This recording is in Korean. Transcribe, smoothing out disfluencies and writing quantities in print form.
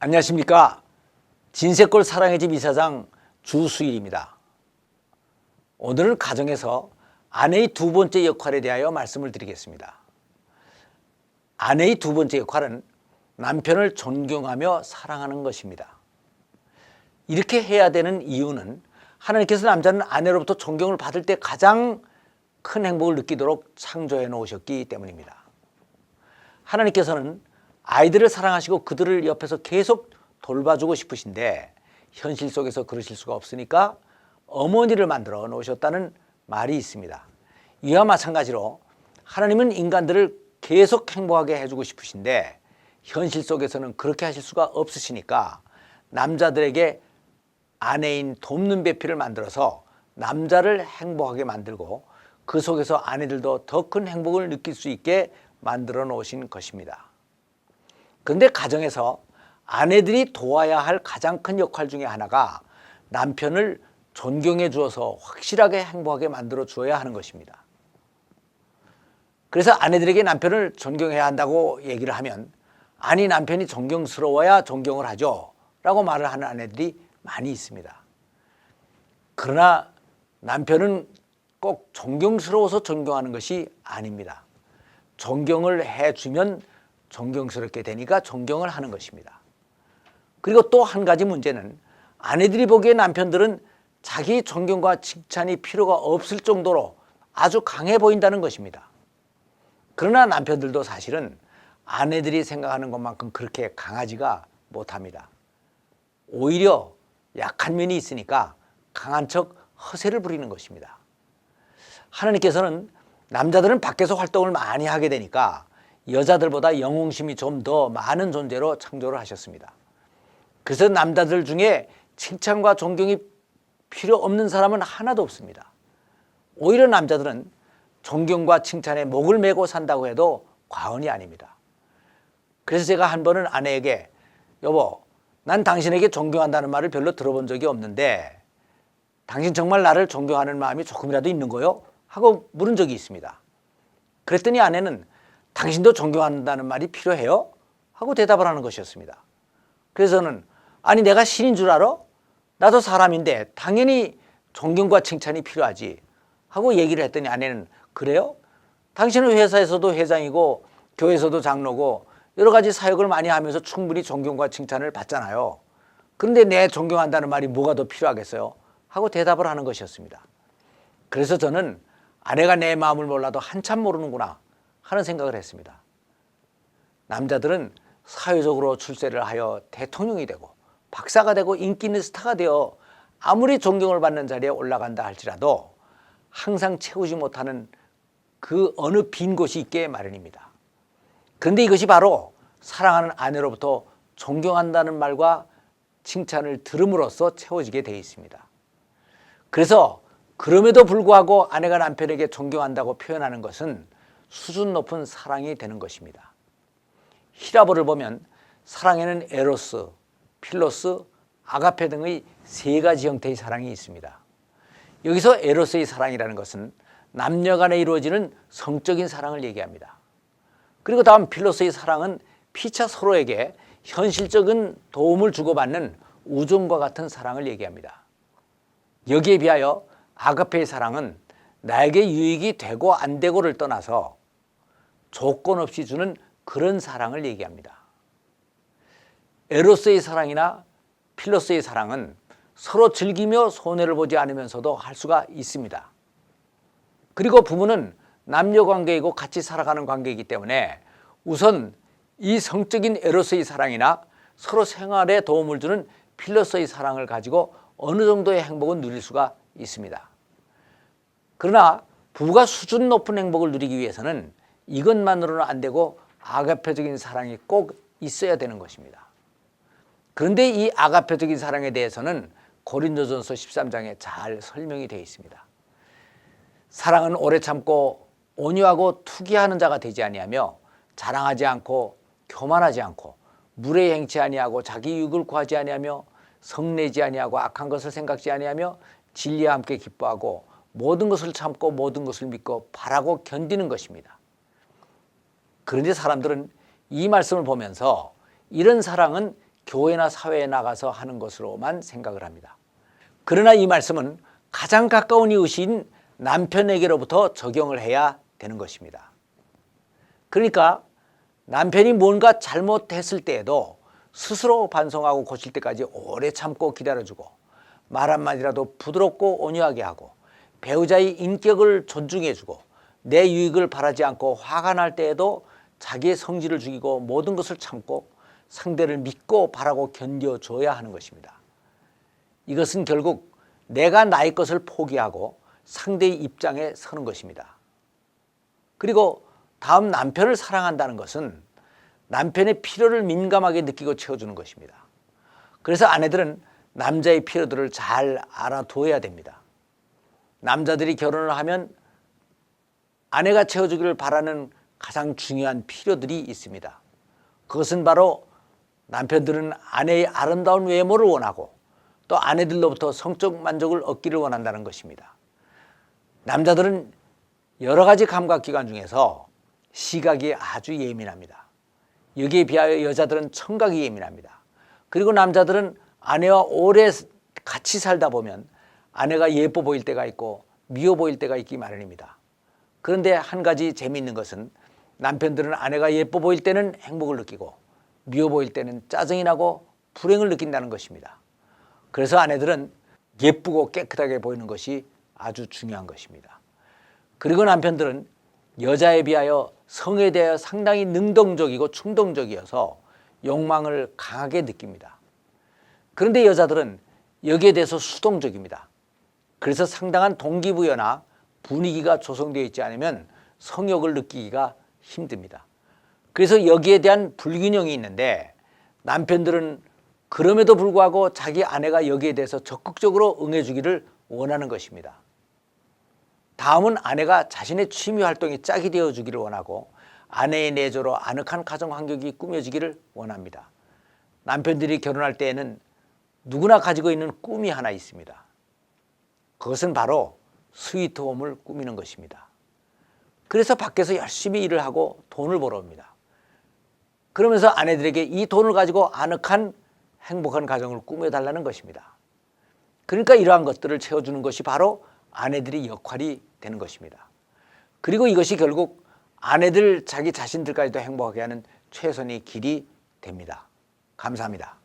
안녕하십니까. 진세골 사랑의 집 이사장 주수일입니다. 오늘은 가정에서 아내의 두 번째 역할에 대하여 말씀을 드리겠습니다. 아내의 두 번째 역할은 남편을 존경하며 사랑하는 것입니다. 이렇게 해야 되는 이유는 하나님께서 남자는 아내로부터 존경을 받을 때 가장 큰 행복을 느끼도록 창조해 놓으셨기 때문입니다. 하나님께서는 아이들을 사랑하시고 그들을 옆에서 계속 돌봐주고 싶으신데 현실 속에서 그러실 수가 없으니까 어머니를 만들어 놓으셨다는 말이 있습니다. 이와 마찬가지로 하나님은 인간들을 계속 행복하게 해주고 싶으신데 현실 속에서는 그렇게 하실 수가 없으시니까 남자들에게 아내인 돕는 배필을 만들어서 남자를 행복하게 만들고 그 속에서 아내들도 더 큰 행복을 느낄 수 있게 만들어 놓으신 것입니다. 그런데 가정에서 아내들이 도와야 할 가장 큰 역할 중에 하나가 남편을 존경해 주어서 확실하게 행복하게 만들어 주어야 하는 것입니다. 그래서 아내들에게 남편을 존경해야 한다고 얘기를 하면 아니 남편이 존경스러워야 존경을 하죠 라고 말을 하는 아내들이 많이 있습니다. 그러나 남편은 꼭 존경스러워서 존경하는 것이 아닙니다. 존경을 해주면 존경스럽게 되니까 존경을 하는 것입니다. 그리고 또 한 가지 문제는 아내들이 보기에 남편들은 자기 존경과 칭찬이 필요가 없을 정도로 아주 강해 보인다는 것입니다. 그러나 남편들도 사실은 아내들이 생각하는 것만큼 그렇게 강하지가 못합니다. 오히려 약한 면이 있으니까 강한 척 허세를 부리는 것입니다. 하나님께서는 남자들은 밖에서 활동을 많이 하게 되니까 여자들보다 영웅심이 좀 더 많은 존재로 창조를 하셨습니다. 그래서 남자들 중에 칭찬과 존경이 필요 없는 사람은 하나도 없습니다. 오히려 남자들은 존경과 칭찬에 목을 메고 산다고 해도 과언이 아닙니다. 그래서 제가 한 번은 아내에게 여보, 난 당신에게 존경한다는 말을 별로 들어본 적이 없는데 당신 정말 나를 존경하는 마음이 조금이라도 있는 거요? 하고 물은 적이 있습니다. 그랬더니 아내는 당신도 존경한다는 말이 필요해요? 하고 대답을 하는 것이었습니다. 그래서 저는 아니 내가 신인 줄 알아? 나도 사람인데 당연히 존경과 칭찬이 필요하지 하고 얘기를 했더니 아내는 그래요? 당신은 회사에서도 회장이고 교회에서도 장로고 여러 가지 사역을 많이 하면서 충분히 존경과 칭찬을 받잖아요. 그런데 내 존경한다는 말이 뭐가 더 필요하겠어요? 하고 대답을 하는 것이었습니다. 그래서 저는 아내가 내 마음을 몰라도 한참 모르는구나 하는 생각을 했습니다. 남자들은 사회적으로 출세를 하여 대통령이 되고 박사가 되고 인기 있는 스타가 되어 아무리 존경을 받는 자리에 올라간다 할지라도 항상 채우지 못하는 그 어느 빈 곳이 있게 마련입니다. 그런데 이것이 바로 사랑하는 아내로부터 존경한다는 말과 칭찬을 들음으로써 채워지게 되어 있습니다. 그래서 그럼에도 불구하고 아내가 남편에게 존경한다고 표현하는 것은 수준 높은 사랑이 되는 것입니다. 히라보를 보면 사랑에는 에로스, 필로스, 아가페 등의 세 가지 형태의 사랑이 있습니다. 여기서 에로스의 사랑이라는 것은 남녀 간에 이루어지는 성적인 사랑을 얘기합니다. 그리고 다음 필로스의 사랑은 피차 서로에게 현실적인 도움을 주고받는 우정과 같은 사랑을 얘기합니다. 여기에 비하여 아가페의 사랑은 나에게 유익이 되고 안 되고를 떠나서 조건 없이 주는 그런 사랑을 얘기합니다. 에로스의 사랑이나 필로스의 사랑은 서로 즐기며 손해를 보지 않으면서도 할 수가 있습니다. 그리고 부부는 남녀 관계이고 같이 살아가는 관계이기 때문에 우선 이 성적인 에로스의 사랑이나 서로 생활에 도움을 주는 필로스의 사랑을 가지고 어느 정도의 행복은 누릴 수가 있습니다. 그러나 부부가 수준 높은 행복을 누리기 위해서는 이것만으로는 안 되고 아가페적인 사랑이 꼭 있어야 되는 것입니다. 그런데 이 아가페적인 사랑에 대해서는 고린도전서 13장에 잘 설명이 되어 있습니다. 사랑은 오래 참고 온유하고 투기하는 자가 되지 아니하며 자랑하지 않고 교만하지 않고 무례히 행치 아니하고 자기 유익을 구하지 아니하며 성내지 아니하고 악한 것을 생각지 아니하며 진리와 함께 기뻐하고 모든 것을 참고 모든 것을 믿고 바라고 견디는 것입니다. 그런데 사람들은 이 말씀을 보면서 이런 사랑은 교회나 사회에 나가서 하는 것으로만 생각을 합니다. 그러나 이 말씀은 가장 가까운 이웃인 남편에게로부터 적용을 해야 되는 것입니다. 그러니까 남편이 뭔가 잘못했을 때에도 스스로 반성하고 고칠 때까지 오래 참고 기다려주고 말 한마디라도 부드럽고 온유하게 하고 배우자의 인격을 존중해주고 내 유익을 바라지 않고 화가 날 때에도 자기의 성질을 죽이고 모든 것을 참고 상대를 믿고 바라고 견뎌줘야 하는 것입니다. 이것은 결국 내가 나의 것을 포기하고 상대의 입장에 서는 것입니다. 그리고 다음, 남편을 사랑한다는 것은 남편의 필요를 민감하게 느끼고 채워주는 것입니다. 그래서 아내들은 남자의 필요들을 잘 알아둬야 됩니다. 남자들이 결혼을 하면 아내가 채워주기를 바라는 가장 중요한 필요들이 있습니다. 그것은 바로 남편들은 아내의 아름다운 외모를 원하고 또 아내들로부터 성적 만족을 얻기를 원한다는 것입니다. 남자들은 여러 가지 감각기관 중에서 시각이 아주 예민합니다. 여기에 비하여 여자들은 청각이 예민합니다. 그리고 남자들은 아내와 오래 같이 살다 보면 아내가 예뻐 보일 때가 있고 미워 보일 때가 있기 마련입니다. 그런데 한 가지 재미있는 것은 남편들은 아내가 예뻐 보일 때는 행복을 느끼고 미워 보일 때는 짜증이 나고 불행을 느낀다는 것입니다. 그래서 아내들은 예쁘고 깨끗하게 보이는 것이 아주 중요한 것입니다. 그리고 남편들은 여자에 비하여 성에 대하여 상당히 능동적이고 충동적이어서 욕망을 강하게 느낍니다. 그런데 여자들은 여기에 대해서 수동적입니다. 그래서 상당한 동기부여나 분위기가 조성되어 있지 않으면 성욕을 느끼기가 힘듭니다. 그래서 여기에 대한 불균형이 있는데 남편들은 그럼에도 불구하고 자기 아내가 여기에 대해서 적극적으로 응해주기를 원하는 것입니다. 다음은 아내가 자신의 취미 활동이 짝이 되어주기를 원하고 아내의 내조로 아늑한 가정 환경이 꾸며지기를 원합니다. 남편들이 결혼할 때에는 누구나 가지고 있는 꿈이 하나 있습니다. 그것은 바로 스위트홈을 꾸미는 것입니다. 그래서 밖에서 열심히 일을 하고 돈을 벌어옵니다. 그러면서 아내들에게 이 돈을 가지고 아늑한 행복한 가정을 꾸며달라는 것입니다. 그러니까 이러한 것들을 채워주는 것이 바로 아내들의 역할이 되는 것입니다. 그리고 이것이 결국 아내들 자기 자신들까지도 행복하게 하는 최선의 길이 됩니다. 감사합니다.